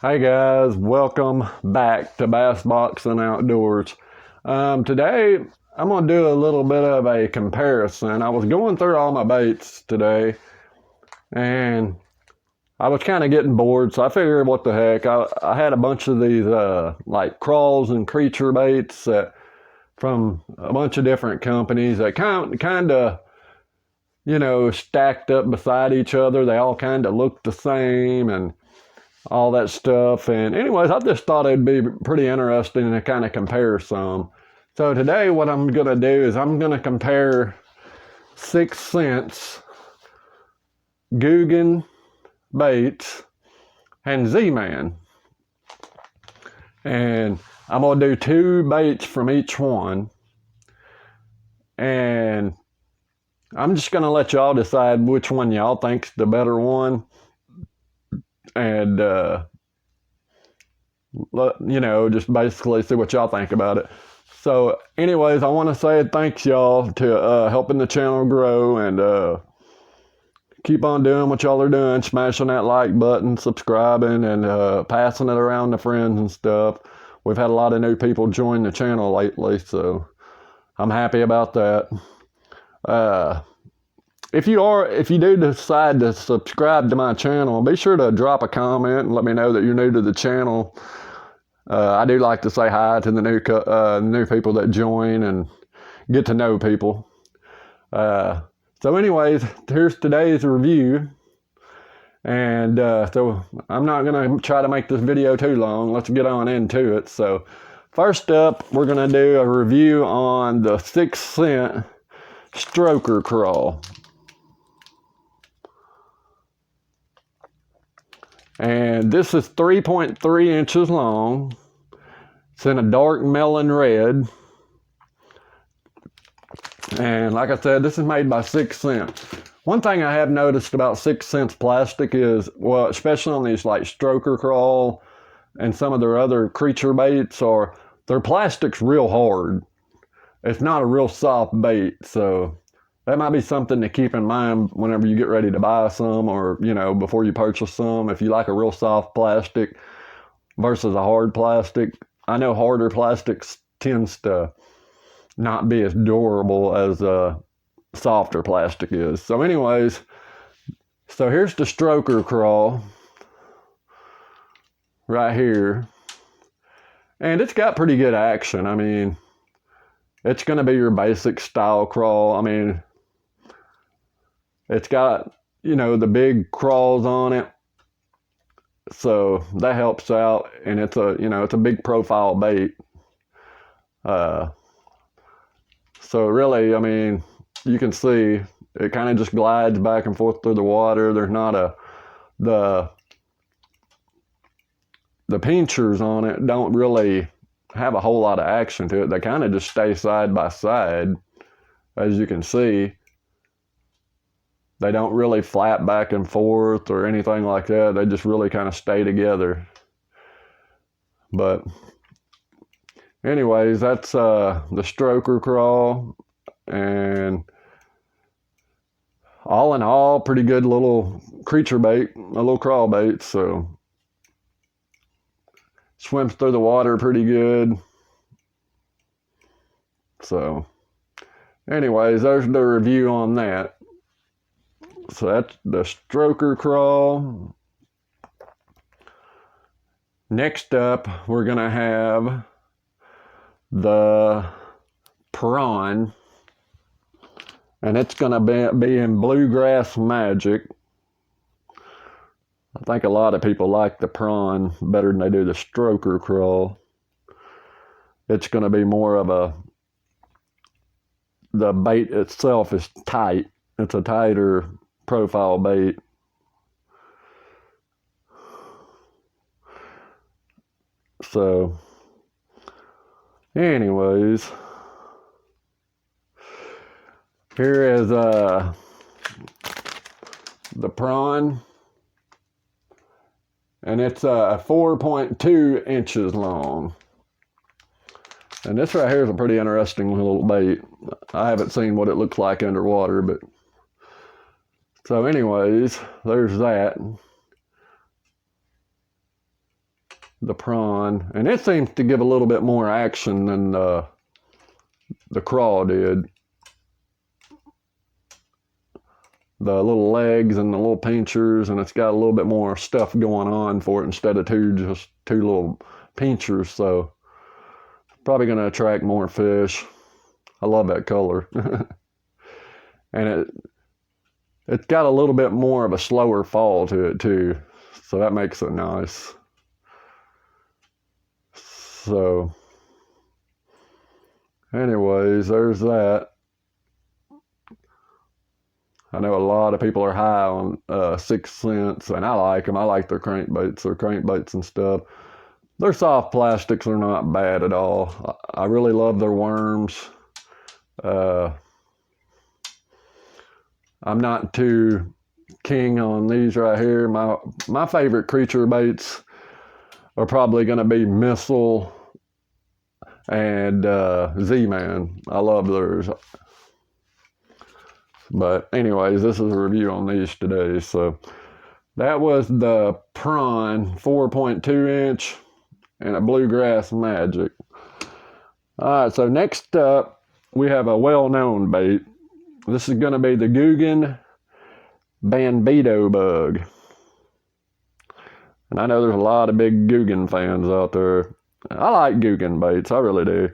Hey guys, welcome back to Bass Boxing Outdoors. Today I'm going to do a little bit of a comparison. I was going through all my baits today and I was kind of getting bored, so I figured what the heck. I had a bunch of these like craws and creature baits from a bunch of different companies that kind of stacked up beside each other. They all kind of looked the same and all that stuff. And anyways, I just thought it'd be pretty interesting to kind of compare some. So today what I'm going to do is I'm going to compare 6 cents Googan baits and Z-Man. And I'm going to do 2 baits from each one. And I'm just going to let y'all decide which one y'all think's the better one. And, just basically see what y'all think about it. So anyways, I want to say thanks y'all to helping the channel grow, and keep on doing what y'all are doing, smashing that like button, subscribing, and passing it around to friends and stuff. We've had a lot of new people join the channel lately, so I'm happy about that. If you do decide to subscribe to my channel, be sure to drop a comment and let me know that you're new to the channel. I do like to say hi to the new people that join and get to know people. So anyways, here's today's review. And so I'm not going to try to make this video too long. Let's get on into it. So first up, we're going to do a review on the 6 cent stroker crawl. And this is 3.3 inches long. It's in a dark melon red. And like I said, this is made by 6 cents. One thing I have noticed about 6 cents plastic is, well, especially on these like stroker crawl and some of their other creature baits, their plastic's real hard. It's not a real soft bait, so that might be something to keep in mind whenever you get ready to buy some, or, before you purchase some. If you like a real soft plastic versus a hard plastic. I know harder plastics tends to not be as durable as softer plastic is. So anyways, so here's the stroker crawl right here. And it's got pretty good action. I mean, it's going to be your basic style crawl. I mean, it's got, the big craws on it. So that helps out. And it's a big profile bait. So really, I mean, you can see it kind of just glides back and forth through the water. There's not the pinchers on it don't really have a whole lot of action to it. They kind of just stay side by side, as you can see. They don't really flap back and forth or anything like that. They just really kind of stay together. But anyways, that's the stroker crawl. And all in all, pretty good little creature bait, a little crawl bait. So swims through the water pretty good. So anyways, there's the review on that. So that's the stroker crawl. Next up, we're going to have the Prawn. And it's going to be in Bluegrass Magic. I think a lot of people like the Prawn better than they do the stroker crawl. It's going to be more of the bait itself is tight. It's a tighter profile bait. So anyways, here is the Prawn, and it's 4.2 inches long. And this right here is a pretty interesting little bait. I haven't seen what it looks like underwater, but so anyways, there's that. the prawn, and it seems to give a little bit more action than the craw did. The little legs and the little pinchers, and it's got a little bit more stuff going on for it instead of just two little pinchers. So probably going to attract more fish. I love that color. And it's got a little bit more of a slower fall to it too, so that makes it nice. So anyways, there's that. I know a lot of people are high on 6 cents, and I like them. I like their crankbaits and stuff. Their soft plastics are not bad at all. I really love their worms. I'm not too king on these right here. My favorite creature baits are probably going to be Missile and Z-Man. I love theirs. But anyways, this is a review on these today. So that was the Prawn 4.2 inch and a Bluegrass Magic. All right, so next up, we have a well-known bait. This is going to be the Googan Bandito Bug. And I know there's a lot of big Googan fans out there. I like Googan baits, I really do.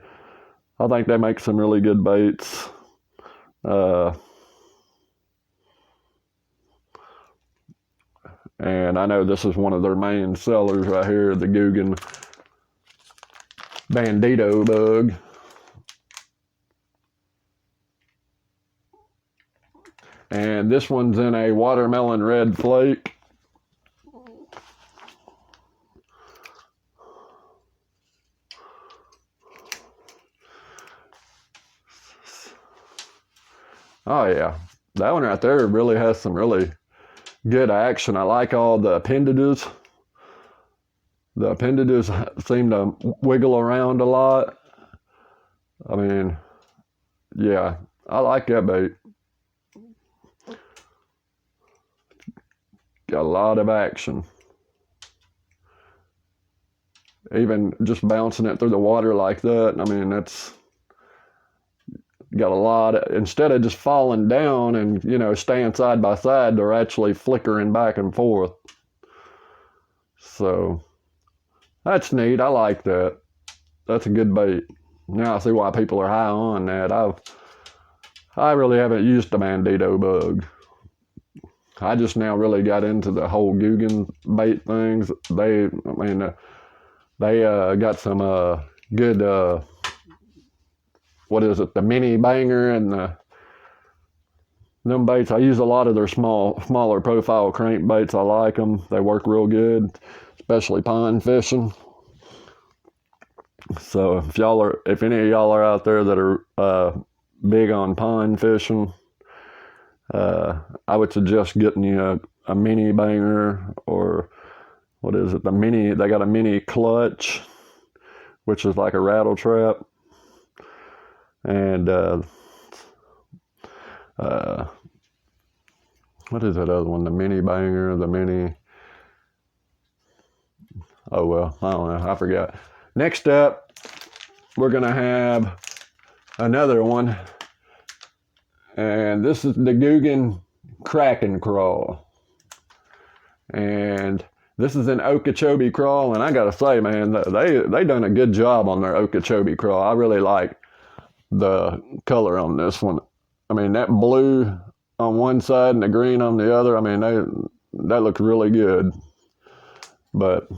I think they make some really good baits. And I know this is one of their main sellers right here, the Googan Bandito Bug. And this one's in a watermelon red flake. Oh yeah, that one right there really has some really good action. I like all the appendages. The appendages seem to wiggle around a lot. I mean, yeah, I like that bait. Got a lot of action. Even just bouncing it through the water like that, I mean, that's got a lot of, instead of just falling down and, you know, staying side by side, they're actually flickering back and forth. So that's neat. I like that. That's a good bait. Now I see why people are high on that. I really haven't used the Bandito Bug. I just now really got into the whole Googan bait things. They got some good what is it, the mini banger and them baits. I use a lot of their smaller profile crankbaits. I like them. They work real good, especially pond fishing. So if any of y'all are out there that are big on pond fishing, I would suggest getting you a mini banger, or what is it, they got a mini clutch, which is like a rattle trap. And what is that other one? The mini banger, oh well, I don't know, I forgot. Next up, we're gonna have another one, and this is the Googan Kraken Crawl. And this is an Okeechobee crawl, and I gotta say, man, they done a good job on their Okeechobee crawl. I really like the color on this one. I mean, that blue on one side and the green on the other, I mean, that looks really good. But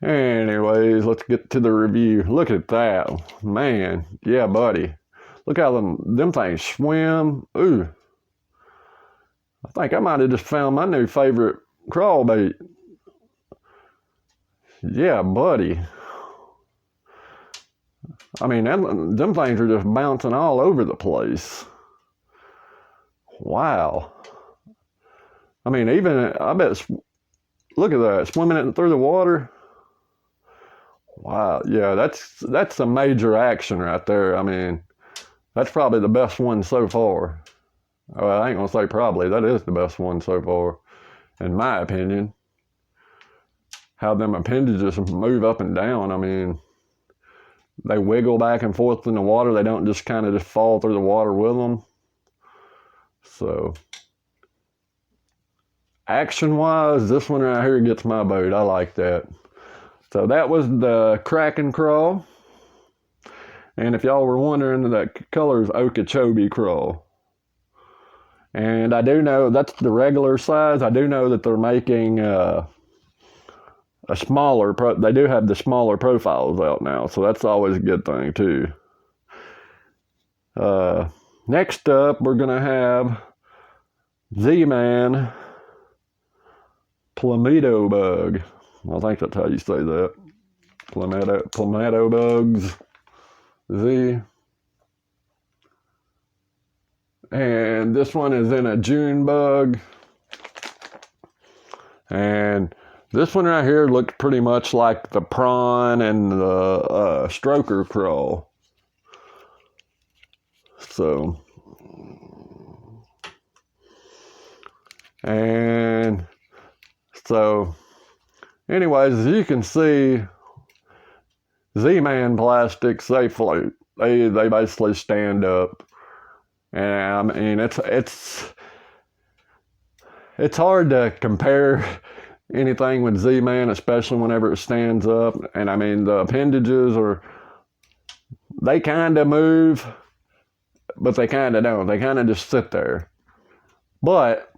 anyways, let's get to the review. Look at that, man. Yeah, buddy. Look how them things swim. Ooh, I think I might have just found my new favorite crawl bait. Yeah, buddy. I mean, them things are just bouncing all over the place. Wow. I mean, I bet, look at that, swimming it through the water. Wow, yeah, that's some major action right there. I mean, that's probably the best one so far. Well, I ain't gonna say probably, that is the best one so far, in my opinion. how them appendages move up and down. I mean, they wiggle back and forth in the water. They don't just kind of just fall through the water with them. So, action-wise, this one right here gets my vote. I like that. So that was the Kraken crawl. And if y'all were wondering, that color is Okeechobee crawl. And I do know that's the regular size. I do know that they're making a smaller, they do have the smaller profiles out now. So that's always a good thing too. Next up, we're going to have Z-Man Plamido Bug. I think that's how you say that. Plamido Bugs. Z. And this one is in a June bug. And this one right here looks pretty much like the prawn and the stroker crawl. So, and so, anyways, as you can see, Z-Man plastics, they float. They basically stand up. And I mean, it's hard to compare anything with Z-Man, especially whenever it stands up. And I mean, the appendages they kind of move, but they kind of don't. They kind of just sit there. But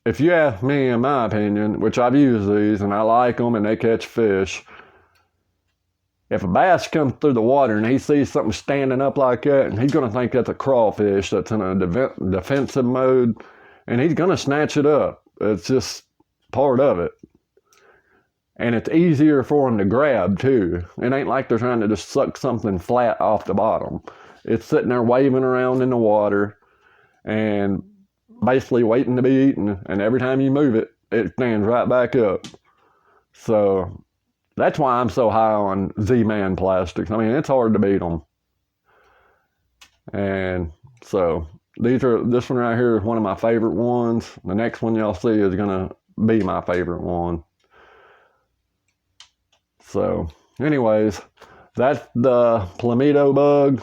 if you ask me, in my opinion, which I've used these and I like them and they catch fish, if a bass comes through the water and he sees something standing up like that, and he's going to think that's a crawfish that's in a defensive mode, and he's going to snatch it up. It's just part of it. And it's easier for him to grab, too. It ain't like they're trying to just suck something flat off the bottom. It's sitting there waving around in the water and basically waiting to be eaten. And every time you move it, it stands right back up. So that's why I'm so high on Z-Man plastics. I mean, it's hard to beat them. And so this one right here is one of my favorite ones. The next one y'all see is going to be my favorite one. So anyways, that's the Plamido Bug.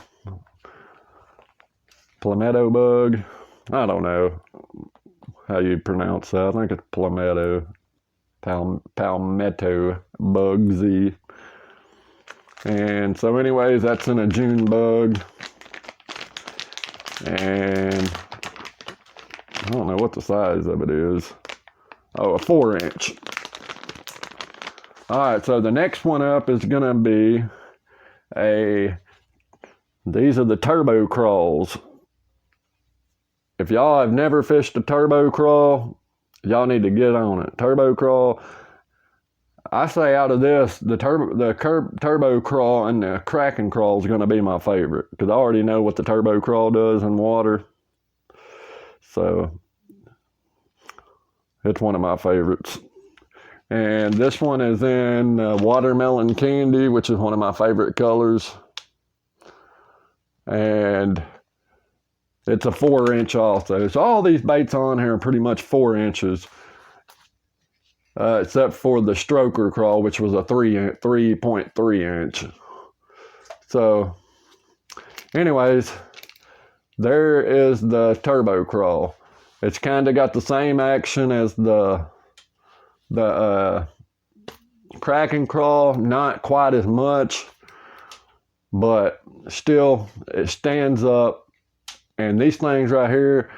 Plamido Bug. I don't know how you pronounce that. I think it's Plamido. Palmetto Bug Z. And so anyways, that's in a June bug. And I don't know what the size of it is. Oh, a 4-inch. Alright, so the next one up is going to be these are the turbo craws. If y'all have never fished a turbo crawl, y'all need to get on it. Turbo crawl. I say out of this, the turbo crawl and the Kraken crawl is going to be my favorite because I already know what the turbo crawl does in water. So it's one of my favorites. And this one is in watermelon candy, which is one of my favorite colors. And it's a 4-inch also. So all these baits on here are pretty much 4 inches. Except for the stroker crawl, which was a 3.3 inch. So, anyways, there is the turbo crawl. It's kind of got the same action as the Kraken crawl, not quite as much, but still it stands up. And these things right here,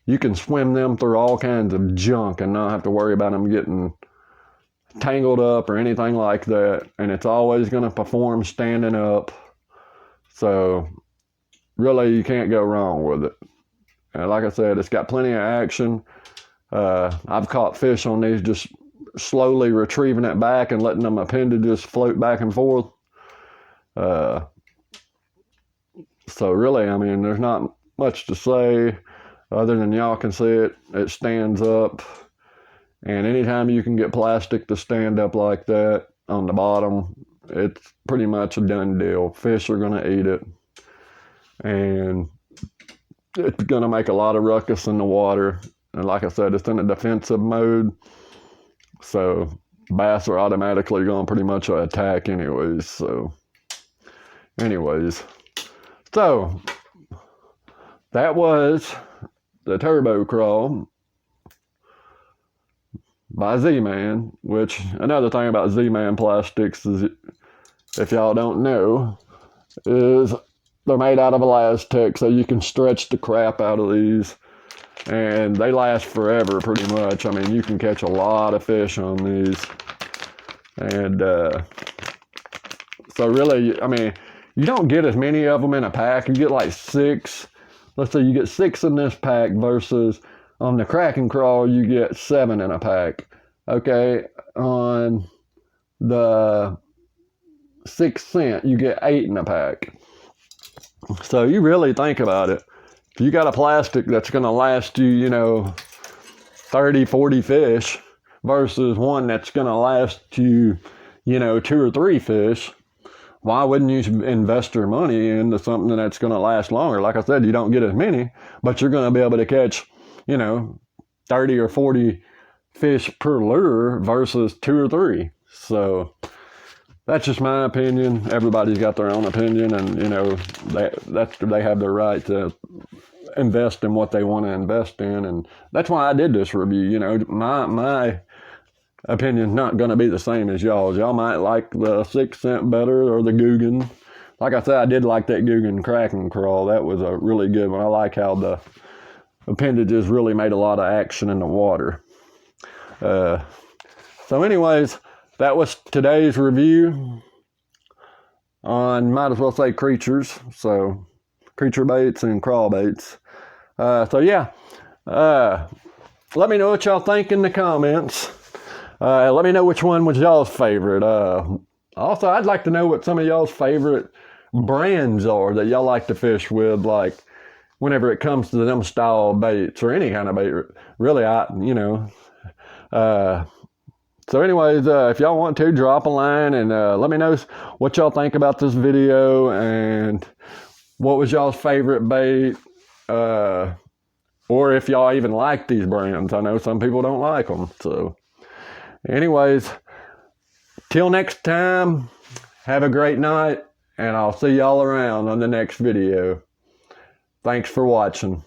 you can swim them through all kinds of junk and not have to worry about them getting tangled up or anything like that. And it's always going to perform standing up. So really you can't go wrong with it. And like I said, it's got plenty of action. I've caught fish on these just slowly retrieving it back and letting them appendages float back and forth. So really, I mean, there's not much to say other than y'all can see it. It stands up. And anytime you can get plastic to stand up like that on the bottom, it's pretty much a done deal. Fish are going to eat it. And it's going to make a lot of ruckus in the water. And like I said, it's in a defensive mode. So bass are automatically going to pretty much attack anyways. So that was the Turbo Crawl by Z-Man, which another thing about Z-Man plastics is, if y'all don't know, is they're made out of elastic, so you can stretch the crap out of these, and they last forever pretty much. I mean, you can catch a lot of fish on these. And so really, I mean, you don't get as many of them in a pack. You get like 6. Let's say you get 6 in this pack versus on the Kraken Crawl, you get 7 in a pack. Okay, on the 6 cent, you get 8 in a pack. So you really think about it. If you got a plastic that's going to last you, you know, 30, 40 fish versus one that's going to last you, you know, 2 or 3 fish, why wouldn't you invest your money into something that's going to last longer? Like I said, you don't get as many, but you're going to be able to catch, you know, 30 or 40 fish per lure versus 2 or 3. So that's just my opinion. Everybody's got their own opinion, and you know they have the right to invest in what they want to invest in, and that's why I did this review. You know, my opinion's not going to be the same as y'all's. Y'all might like the 6 cent better or the Googan. Like I said, I did like that Googan Kraken Crawl. That was a really good one. I like how the appendages really made a lot of action in the water. So anyways, that was today's review on, might as well say, creatures. So creature baits and crawl baits. So yeah, let me know what y'all think in the comments. Let me know which one was y'all's favorite. Also, I'd like to know what some of y'all's favorite brands are that y'all like to fish with, like whenever it comes to them style baits or any kind of bait. Really, you know. So anyways, if y'all want to, drop a line and let me know what y'all think about this video and what was y'all's favorite bait, or if y'all even like these brands. I know some people don't like them. So anyways, till next time, have a great night, and I'll see y'all around on the next video. Thanks for watching.